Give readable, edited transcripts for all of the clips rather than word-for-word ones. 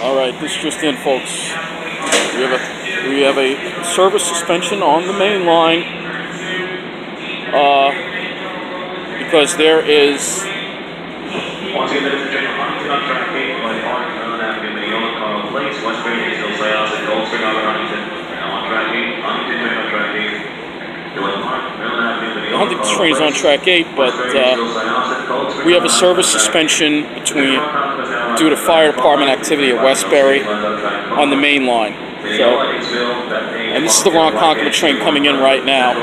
Alright, this just in, folks. We have a service suspension on the main line because there is the Huntington train is on track 8, but we have a service suspension due to fire department activity at Westbury on the main line. So, and this is the Ronkonkoma train coming in right now. Here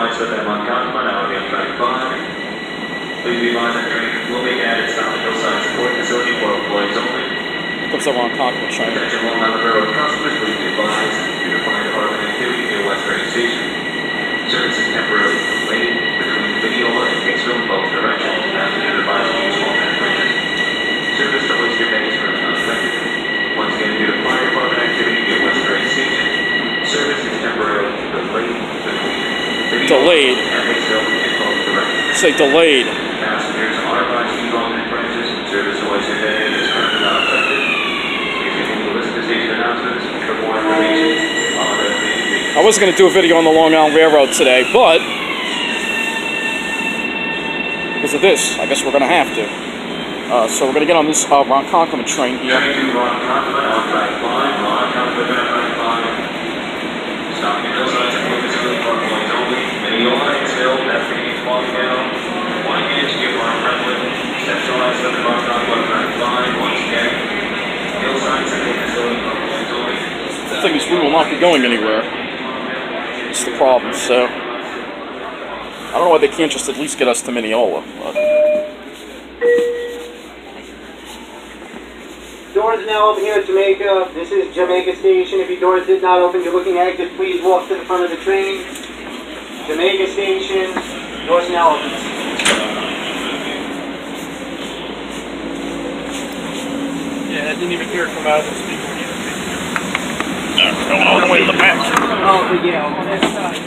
comes the Ronkonkoma train. Service is temporarily delayed between Videola and Hicksville in both directions. Passengers advised to use alternate bridges. Service to Oyster Bay is currently unaffected. Once again, due to fire department activity near Westbury Station, service is temporarily delayed between Videola and Hicksville in both directions. Say delayed. Passengers are advised to use alternate bridges. Service to Oyster Bay is currently not affected. Please continue to listen to station announcements for more information. I wasn't going to do a video on the Long Island Railroad today, but because of this, I guess we're going to have to. So we're going to get on this Ronkonkoma train here. The thing is, we will not be going anywhere. It's the problem, so I don't know why they can't just at least get us to Mineola. But. Doors now open here at Jamaica. This is Jamaica Station. If your doors did not open, you're looking at exit, please walk to the front of the train. Jamaica Station, doors now open. Yeah, I didn't even hear it come out of the speaker. Going all the way to the back. Oh, but yeah, on that side.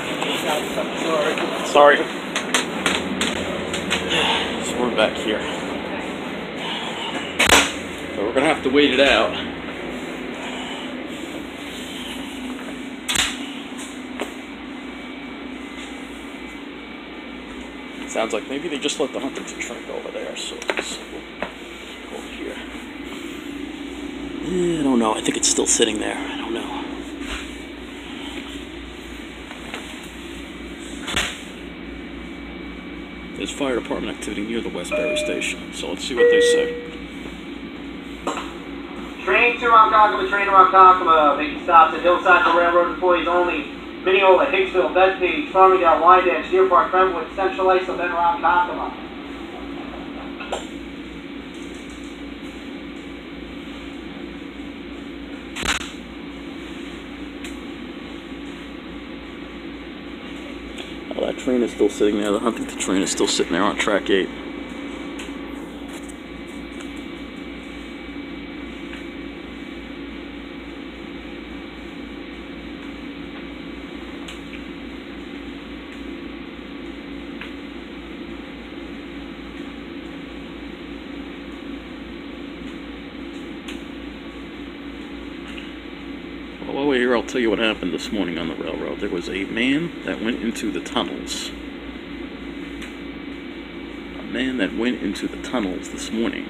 Sorry. So we're back here. So we're going to have to wait it out. Sounds like maybe they just let the Huntington train go over there, so we'll go here. I don't know. I think it's still sitting there. I don't know. There's fire department activity near the Westbury station, so let's see what they say. Train to Ronkonkoma, making stops at Hillside for railroad employees only. Mineola, Hicksville, Bethpage, Farmingdale, Wyandanch, Deer Park, Brentwood, Central Islip, then Ronkonkoma. Well, that train is still sitting there. The Huntington train is still sitting there on track 8. Well, over here, I'll tell you what happened this morning on the railroad. There was a man that went into the tunnels. A man that went into the tunnels this morning,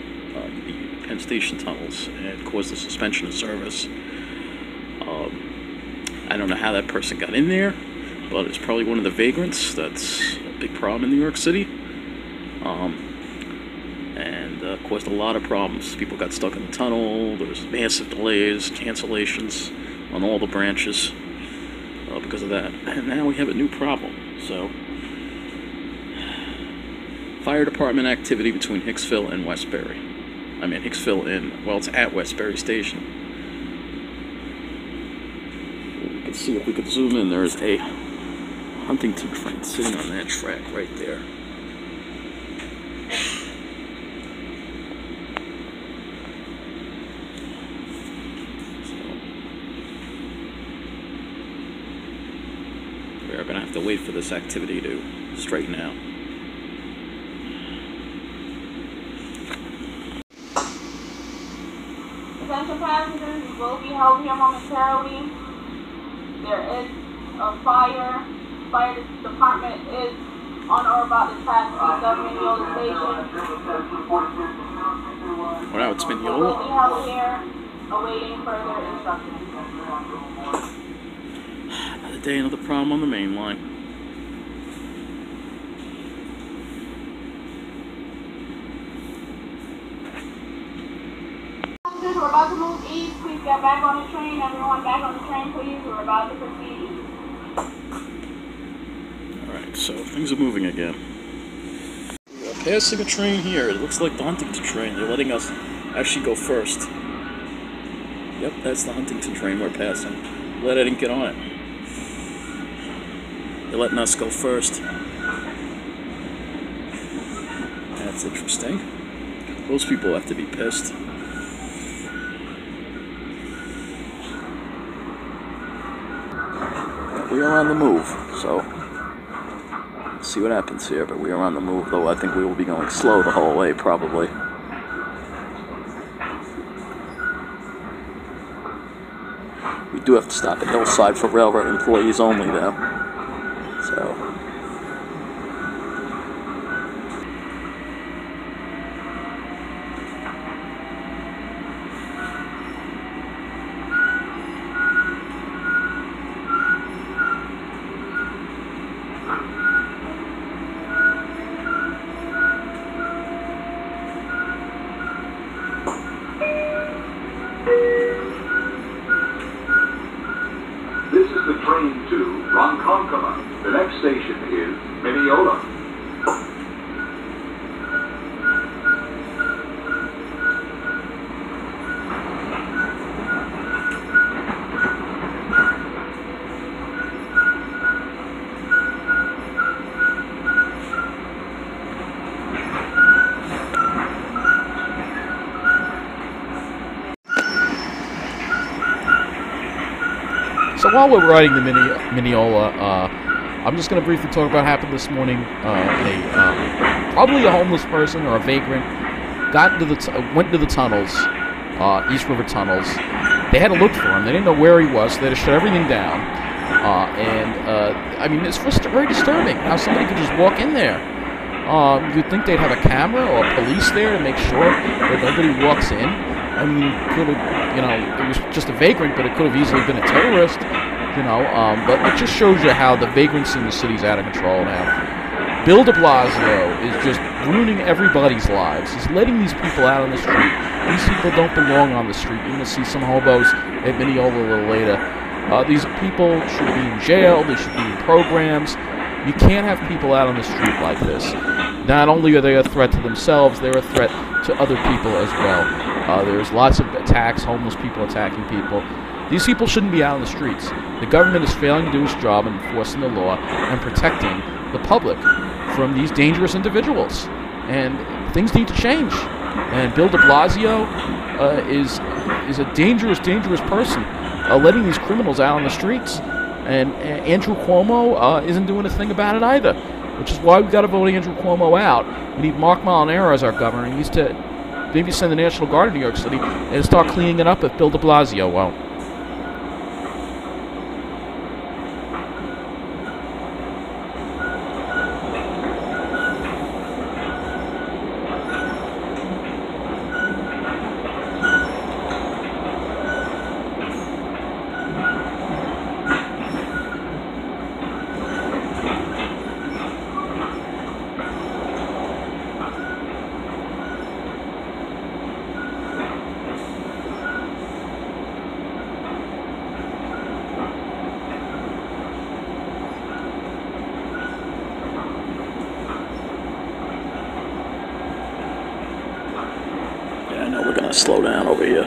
the Penn Station tunnels, and caused a suspension of service. I don't know how that person got in there, but it's probably one of the vagrants. That's a big problem in New York City. And caused a lot of problems. People got stuck in the tunnel. There was massive delays, cancellations on all the branches because of that. And now we have a new problem. So, fire department activity between Hicksville and Westbury. I mean, Hicksville and, well, it's at Westbury Station. We can see if we could zoom in. There's a Huntington train sitting on that track right there. We're going to have to wait for this activity to straighten out. Attention passengers, you will be held here momentarily. There is a fire. Fire department is on or about to pass the Mineola station. Wow, it's You will Mineola. be held here, awaiting further instructions. Another day, another problem on the main line. Passengers, we're about to move east. Please get back on the train. Everyone back on the train, please. We're about to proceed. Alright, so things are moving again. We are passing a train here. It looks like the Huntington train. They're letting us actually go first. Yep, that's the Huntington train we're passing. Glad I didn't get on it. They're letting us go first. That's interesting. Those people have to be pissed. We are on the move, so let's see what happens here. But we are on the move, though I think we will be going slow the whole way, probably. We do have to stop at Hillside for railroad employees only, though. So. This is the train to Ronkonkoma. The next station is Mineola. So while we're riding the Mineola, I'm just going to briefly talk about what happened this morning. Probably a homeless person or a vagrant went into the tunnels, East River tunnels. They had to look for him. They didn't know where he was, so they had to shut everything down. I mean, it's very disturbing how somebody could just walk in there. You'd think they'd have a camera or police there to make sure that nobody walks in. I mean, could have, it was just a vagrant, but it could have easily been a terrorist, but it just shows you how the vagrancy in the city's out of control now. Bill de Blasio is just ruining everybody's lives. He's letting these people out on the street. These people don't belong on the street. You're going to see some hobos at Mineola a little later. These people should be in jail. They should be in programs. You can't have people out on the street like this. Not only are they a threat to themselves, they're a threat to other people as well. There's lots of attacks, homeless people attacking people. These people shouldn't be out on the streets. The government is failing to do its job in enforcing the law and protecting the public from these dangerous individuals. And things need to change. And Bill de Blasio is a dangerous, dangerous person, letting these criminals out on the streets. And Andrew Cuomo isn't doing a thing about it either, which is why we've got to vote Andrew Cuomo out. We need Marc Molinaro as our governor. He needs to maybe send the National Guard to New York City and start cleaning it up if Bill de Blasio won't. Slow down over here.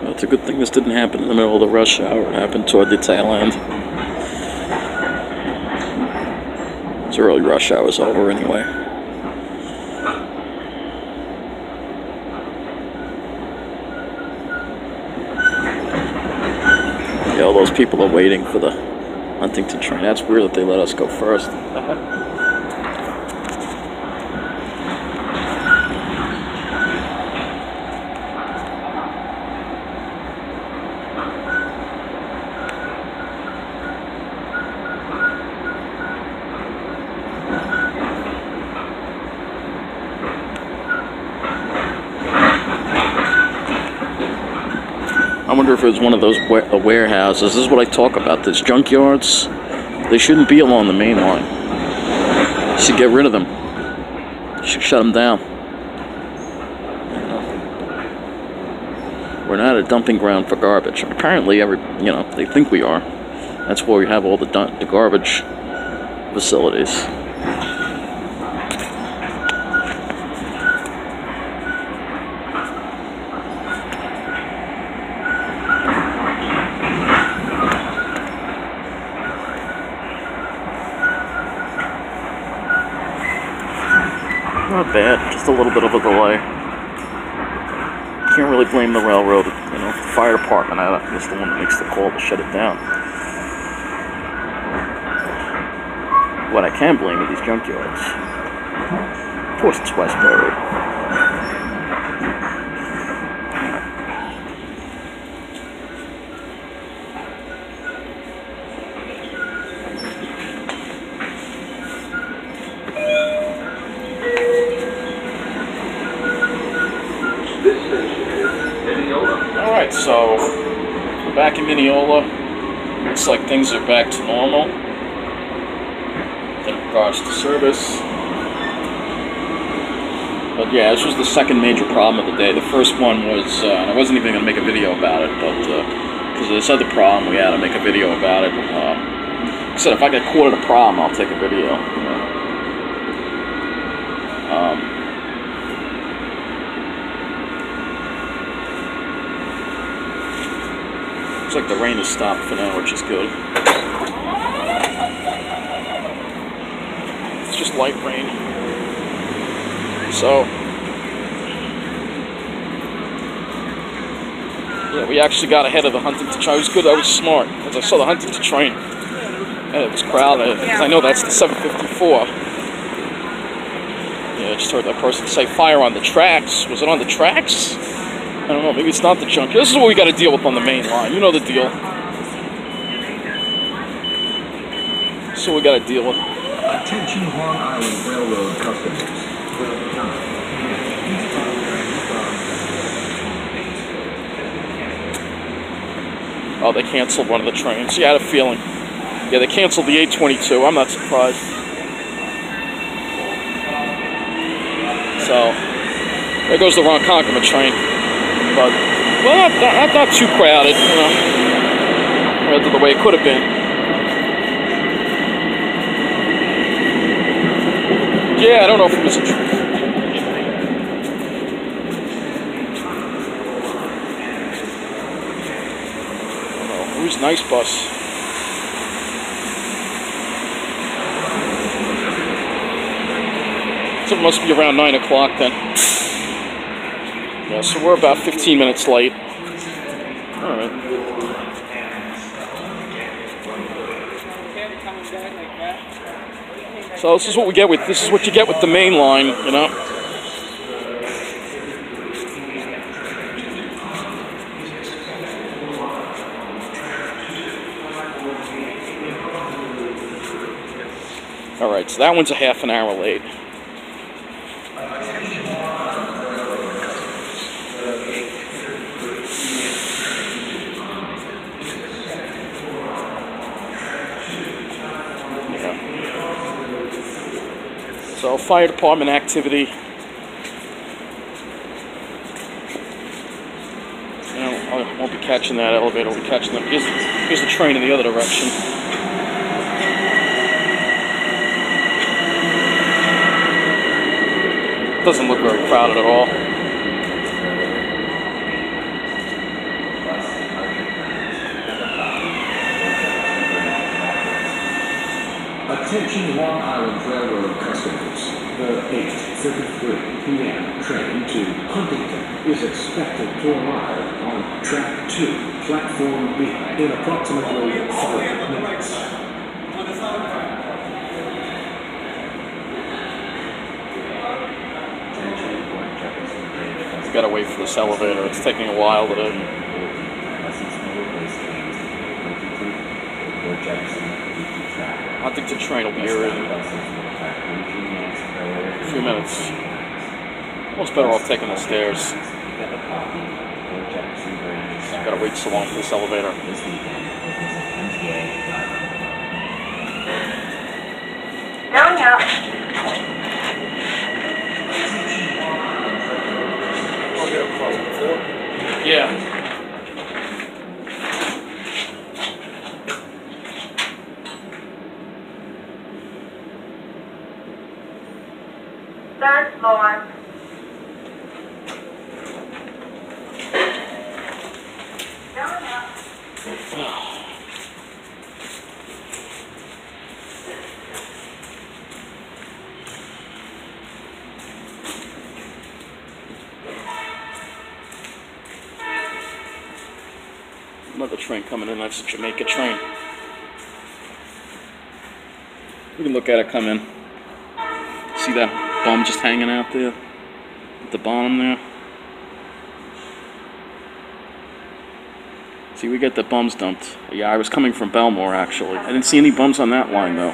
Well, it's a good thing this didn't happen in the middle of the rush hour. It happened toward the tail end. It's early rush hour's over anyway. Yeah, all those people are waiting for the Huntington train. That's weird that they let us go first. I wonder if it was one of those warehouses. This is what I talk about. These junkyards, they shouldn't be along the main line. You should get rid of them. You should shut them down. We're not a dumping ground for garbage. Apparently, they think we are. That's why we have all the garbage facilities. Not bad, just a little bit of a delay. Can't really blame the railroad, the fire department. It's the one that makes the call to shut it down. What I can blame are these junkyards. Of course it's Westbury. Alright, so we're back in Mineola. Looks like things are back to normal in regards to service. But yeah, this was the second major problem of the day. The first one was, and I wasn't even going to make a video about it, but because of this other problem, we had to make a video about it. I said if I get caught at a problem, I'll take a video. Looks like the rain has stopped for now, which is good. It's just light rain. So, yeah, we actually got ahead of the Huntington train. It was good, I was smart, because I saw the Huntington train, and it was crowded, because I know that's the 754. Yeah, I just heard that person say fire on the tracks. Was it on the tracks? I don't know, maybe it's not the junk. This is what we got to deal with on the main line. You know the deal. This is what we got to deal with. Attention Long Island Railroad customers. Oh, they canceled one of the trains. Yeah, I had a feeling. Yeah, they canceled the 822. I'm not surprised. So, there goes the Ronkonkoma train. But, well, not too crowded, compared to the way it could have been. Yeah, I don't know if it was a train. It was a nice bus. So it must be around 9 o'clock then. Yeah, so we're about 15 minutes late. Alright. So this is what we get with, this is what you get with the main line, Alright, so that one's a half an hour late. So, fire department activity. I won't be catching that elevator, I'll be catching them. Here's the train in the other direction. Doesn't look very crowded at all. Attention Long Island Railroad customers. The 8:33 p.m. train to Huntington is expected to arrive on track 2. Platform B in approximately 5 minutes. Gotta wait for this elevator. It's taking a while today. I think the train will be here in a few minutes. Almost better off taking the stairs. Gotta wait so long for this elevator. Going out. Yeah. Third floor. Going out. Another train coming in. That's a Jamaica train. We can look at it come in. See that bum just hanging out there at the bottom there? See, we get the bums dumped. Yeah, I was coming from Belmore actually. I didn't see any bums on that line though.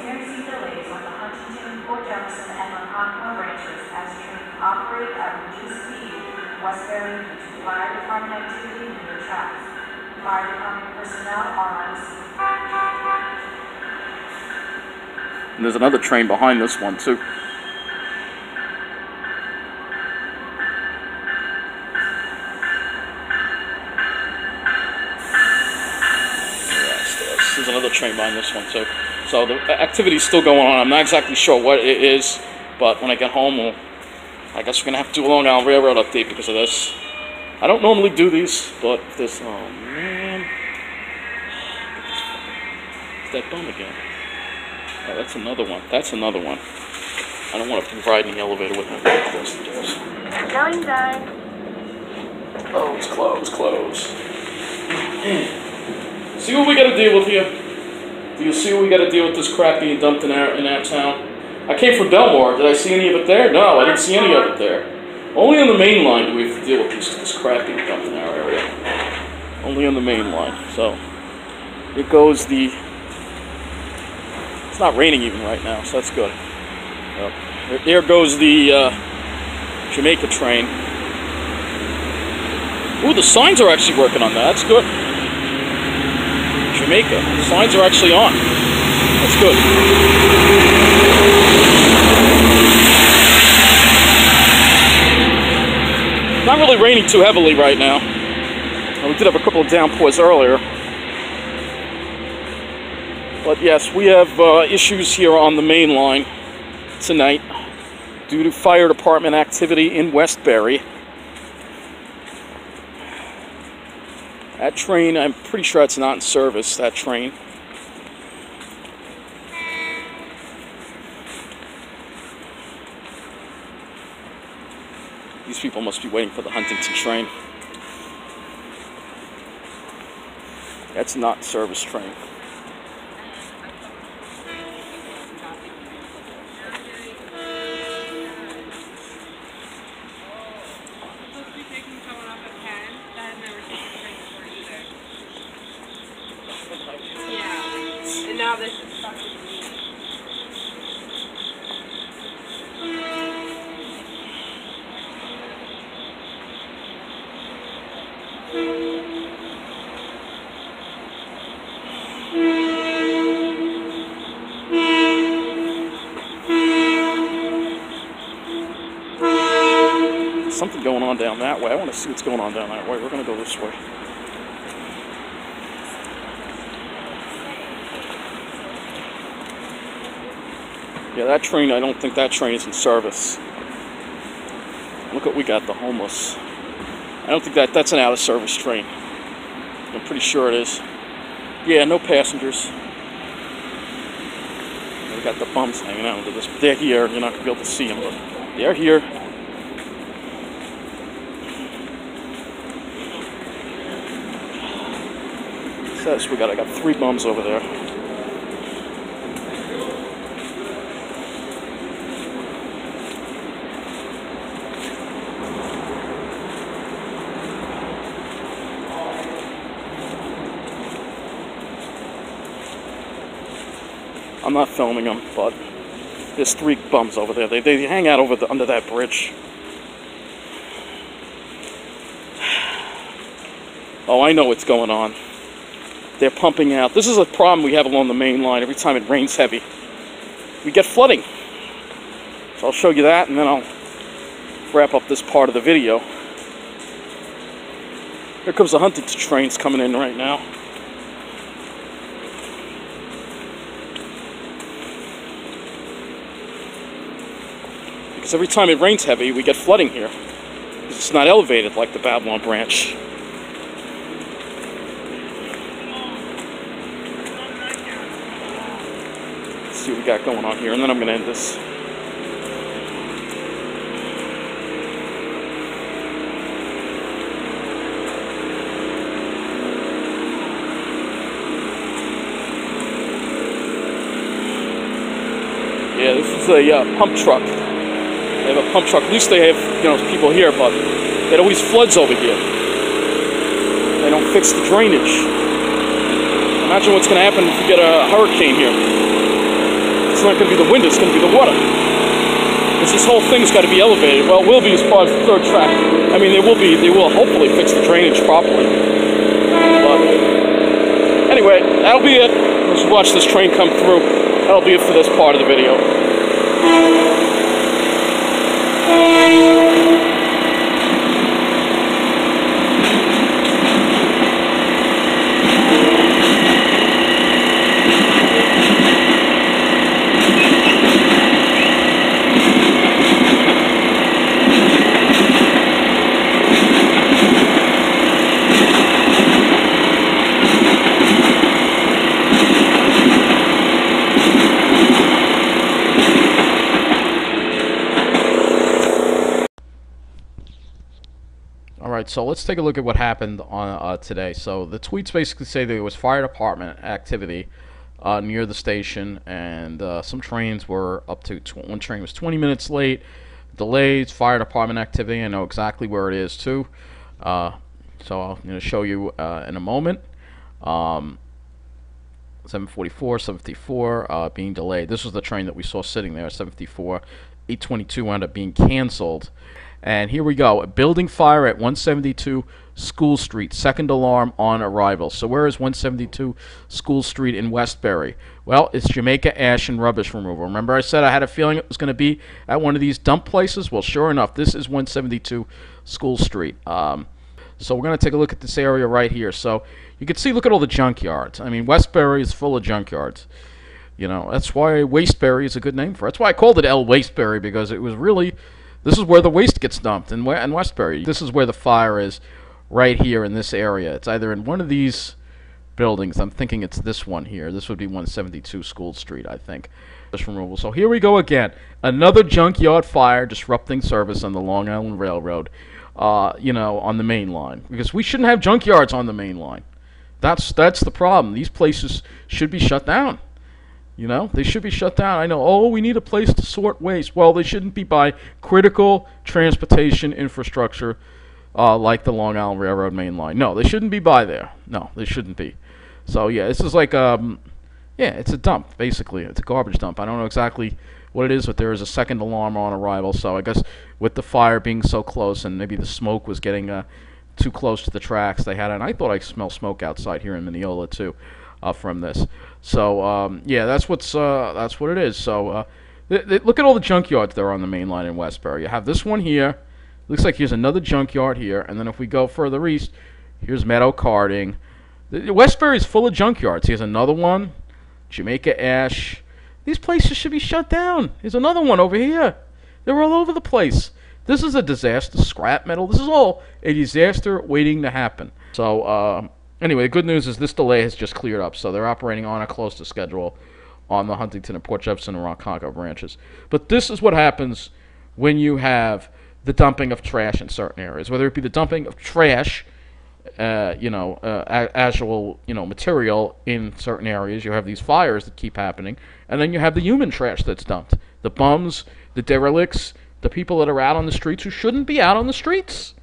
Westbury, fire department activity near the tracks. Fire department personnel are on scene. And there's another train behind this one too. There's another train behind this one too. So the activity's still going on. I'm not exactly sure what it is, but when I get home, I guess we're gonna have to do a Long Island Railroad update because of this. I don't normally do these, but this, oh man. It's that bum again. Oh, that's another one. That's another one. I don't want to be riding the elevator with my door closed the doors. Going down. Close, close, close. See what we gotta deal with here? Do you see what we gotta deal with this crap being dumped in our town? I came from Belmore. Did I see any of it there? No, I didn't see any of it there. Only on the main line do we have to deal with this crap being dumped in our area. Only on the main line. So, it goes the... It's not raining even right now, so that's good. There goes the Jamaica train. Ooh, the signs are actually working on that. That's good. Jamaica. The signs are actually on. That's good. Not really raining too heavily right now. We did have a couple of downpours earlier. But yes, we have issues here on the main line tonight due to fire department activity in Westbury. That train, I'm pretty sure it's not in service, that train. These people must be waiting for the Huntington train. That's not service train. Yeah. And now this is stuck. Something going on down that way. I want to see what's going on down that way. We're going to go this way. Yeah, that train, I don't think that train is in service. Look what we got, the homeless. I don't think that's an out-of-service train. I'm pretty sure it is. Yeah, no passengers. We got the bums hanging out into this. They're here. You're not going to be able to see them, but they're here. says I got 3 bums over there. I'm not filming them, but there's 3 bums over there. They hang out under that bridge. Oh, I know what's going on. They're pumping out. This is a problem we have along the main line. Every time it rains heavy, we get flooding. So I'll show you that, and then I'll wrap up this part of the video. Here comes the Huntington trains coming in right now. Because every time it rains heavy, we get flooding here. It's not elevated like the Babylon branch. Let's see what we got going on here, and then I'm going to end this. Yeah, this is a pump truck. They have a pump truck. At least they have, people here, but it always floods over here. They don't fix the drainage. Imagine what's going to happen if we get a hurricane here. It's not going to be the wind, it's going to be the water. Because this whole thing's got to be elevated. Well, it will be as far as the 3rd track. I mean, they will hopefully fix the drainage properly. But anyway, that'll be it. Let's watch this train come through. That'll be it for this part of the video. So let's take a look at what happened on today. So the tweets basically say that it was fire department activity near the station, and some trains were up to one train was 20 minutes late, delays, fire department activity. I know exactly where it is too. So I'm going to show you in a moment. 744, 754 being delayed. This was the train that we saw sitting there. 754, 822 wound up being canceled. And here we go. Building fire at 172 School Street. Second alarm on arrival. So where is 172 School Street in Westbury? Well, it's Jamaica Ash and Rubbish Removal. Remember I said I had a feeling it was going to be at one of these dump places? Well, sure enough, this is 172 School Street. So we're going to take a look at this area right here. So you can see, look at all the junkyards. I mean, Westbury is full of junkyards. That's why Wastebury is a good name for it. That's why I called it L. Wastebury, because it was really... This is where the waste gets dumped in Westbury. This is where the fire is, right here in this area. It's either in one of these buildings. I'm thinking it's this one here. This would be 172 School Street, I think. Removal. So here we go again. Another junkyard fire disrupting service on the Long Island Railroad, on the main line. Because we shouldn't have junkyards on the main line. That's the problem. These places should be shut down. They should be shut down. I know, we need a place to sort waste. Well, they shouldn't be by critical transportation infrastructure like the Long Island Railroad main line. No, they shouldn't be by there. No, they shouldn't be. So, yeah, this is like, it's a dump, basically. It's a garbage dump. I don't know exactly what it is, but there is a second alarm on arrival. So I guess with the fire being so close, and maybe the smoke was getting too close to the tracks they had. And I thought I smelled smoke outside here in Mineola, too. From this, so yeah, that's what it is. So look at all the junkyards that are on the main line in Westbury. You have this one here. Looks like here's another junkyard here, and then if we go further east, here's Meadow Carding. Westbury is full of junkyards. Here's another one, Jamaica Ash. These places should be shut down. Here's another one over here. They're all over the place. This is a disaster. Scrap metal. This is all a disaster waiting to happen. So. Anyway, the good news is this delay has just cleared up, so they're operating on or close to schedule on the Huntington and Port Jefferson and Ronkonkoma branches. But this is what happens when you have the dumping of trash in certain areas, whether it be the dumping of trash actual, material in certain areas. You have these fires that keep happening, and then you have the human trash that's dumped. The bums, the derelicts, the people that are out on the streets who shouldn't be out on the streets.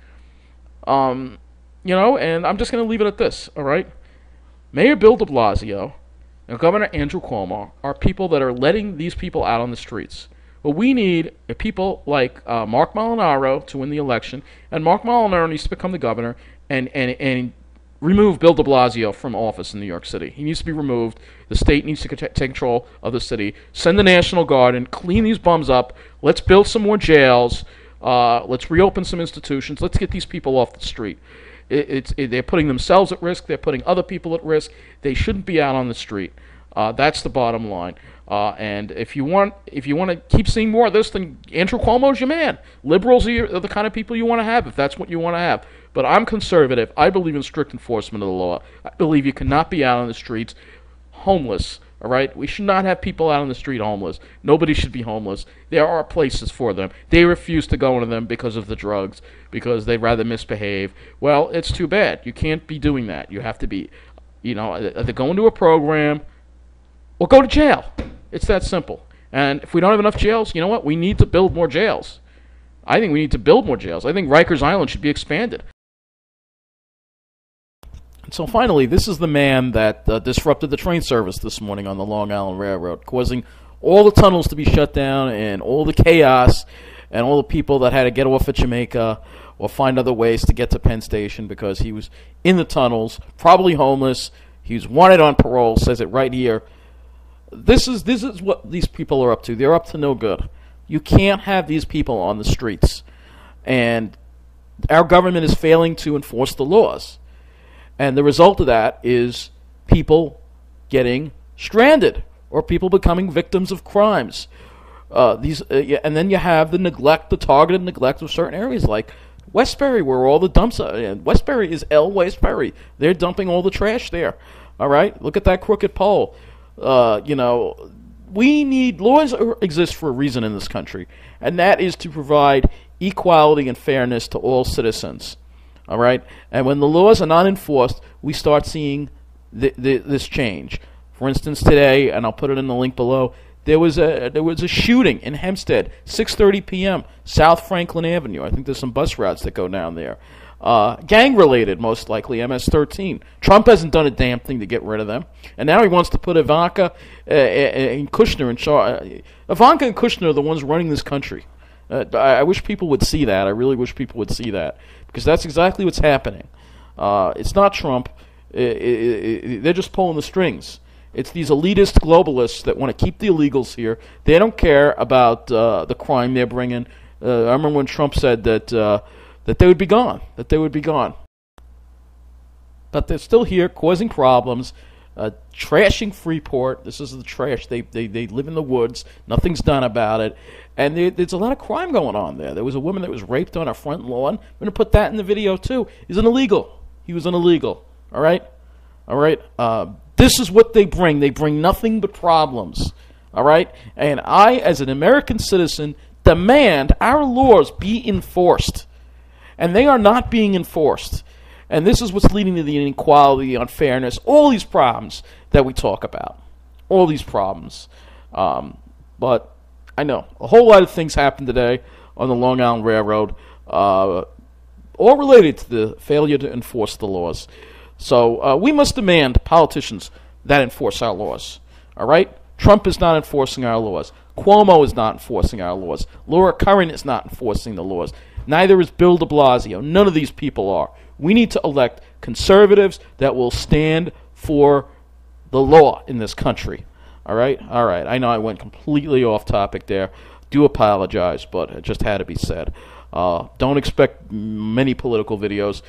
And I'm just going to leave it at this, all right? Mayor Bill de Blasio and Governor Andrew Cuomo are people that are letting these people out on the streets. What we need are people like Marc Molinaro to win the election, and Marc Molinaro needs to become the governor and remove Bill de Blasio from office in New York City. He needs to be removed. The state needs to take control of the city. Send the National Guard and clean these bums up. Let's build some more jails. Let's reopen some institutions. Let's get these people off the street. They're putting themselves at risk. They're putting other people at risk. They shouldn't be out on the street. That's the bottom line. And if you want to keep seeing more of this, then Andrew Cuomo's your man. Liberals are the kind of people you want to have if that's what you want to have. But I'm conservative. I believe in strict enforcement of the law. I believe you cannot be out on the streets homeless. All right? We should not have people out on the street homeless. Nobody should be homeless. There are places for them. They refuse to go into them because of the drugs, because they'd rather misbehave. Well, it's too bad. You can't be doing that. You have to be, either go into a program or go to jail. It's that simple. And if we don't have enough jails, you know what? We need to build more jails. I think we need to build more jails. I think Rikers Island should be expanded. And so finally, this is the man that disrupted the train service this morning on the Long Island Railroad, causing all the tunnels to be shut down and all the chaos and all the people that had to get off at Jamaica or find other ways to get to Penn Station because he was in the tunnels, probably homeless. He was wanted on parole, says it right here. This is what these people are up to. They're up to no good. You can't have these people on the streets. And our government is failing to enforce the laws. And the result of that is people getting stranded or people becoming victims of crimes. And then you have the targeted neglect of certain areas like Westbury, where all the dumps are. Westbury is Westbury. They're dumping all the trash there. All right? Look at that crooked pole. We need laws exist for a reason in this country, and that is to provide equality and fairness to all citizens. All right, and when the laws are not enforced, we start seeing this change. For instance, today, and I'll put it in the link below, there was a shooting in Hempstead, 6:30 p.m. South Franklin Avenue. I think there's some bus routes that go down there. Gang-related, most likely, MS-13. Trump hasn't done a damn thing to get rid of them. And now he wants to put Ivanka and Kushner in charge. Ivanka and Kushner are the ones running this country. I wish people would see that. I really wish people would see that. Because that's exactly what's happening. It's not Trump. They're just pulling the strings. It's these elitist globalists that want to keep the illegals here. They don't care about the crime they're bringing. I remember when Trump said that they would be gone, But they're still here causing problems, trashing Freeport. This is the trash. They live in the woods. Nothing's done about it. And there's a lot of crime going on there. There was a woman that was raped on her front lawn. I'm going to put that in the video, too. He's an illegal. He was an illegal. All right? This is what they bring. They bring nothing but problems. All right? And I, as an American citizen, demand our laws be enforced. And they are not being enforced. And this is what's leading to the inequality, the unfairness, all these problems that we talk about. All these problems. But I know a whole lot of things happened today on the Long Island Railroad, all related to the failure to enforce the laws. So we must demand politicians that enforce our laws. All right? Trump is not enforcing our laws. Cuomo is not enforcing our laws. Laura Curran is not enforcing the laws. Neither is Bill de Blasio. None of these people are. We need to elect conservatives that will stand for the law in this country. All right? I know I went completely off topic there. Do apologize, but it just had to be said. Don't expect many political videos,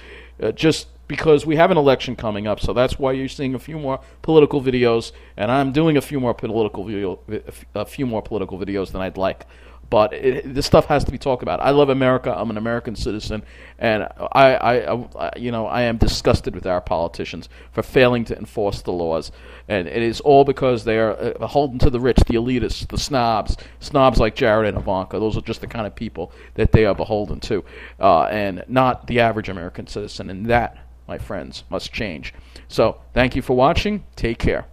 just because we have an election coming up. So that's why you're seeing a few more political videos, and I'm doing a few more political videos than I'd like. But this stuff has to be talked about. I love America. I'm an American citizen, and I am disgusted with our politicians for failing to enforce the laws. And it is all because they are beholden to the rich, the elitists, the snobs like Jared and Ivanka. Those are just the kind of people that they are beholden to, and not the average American citizen. And that my friends, must change. So, thank you for watching. Take care.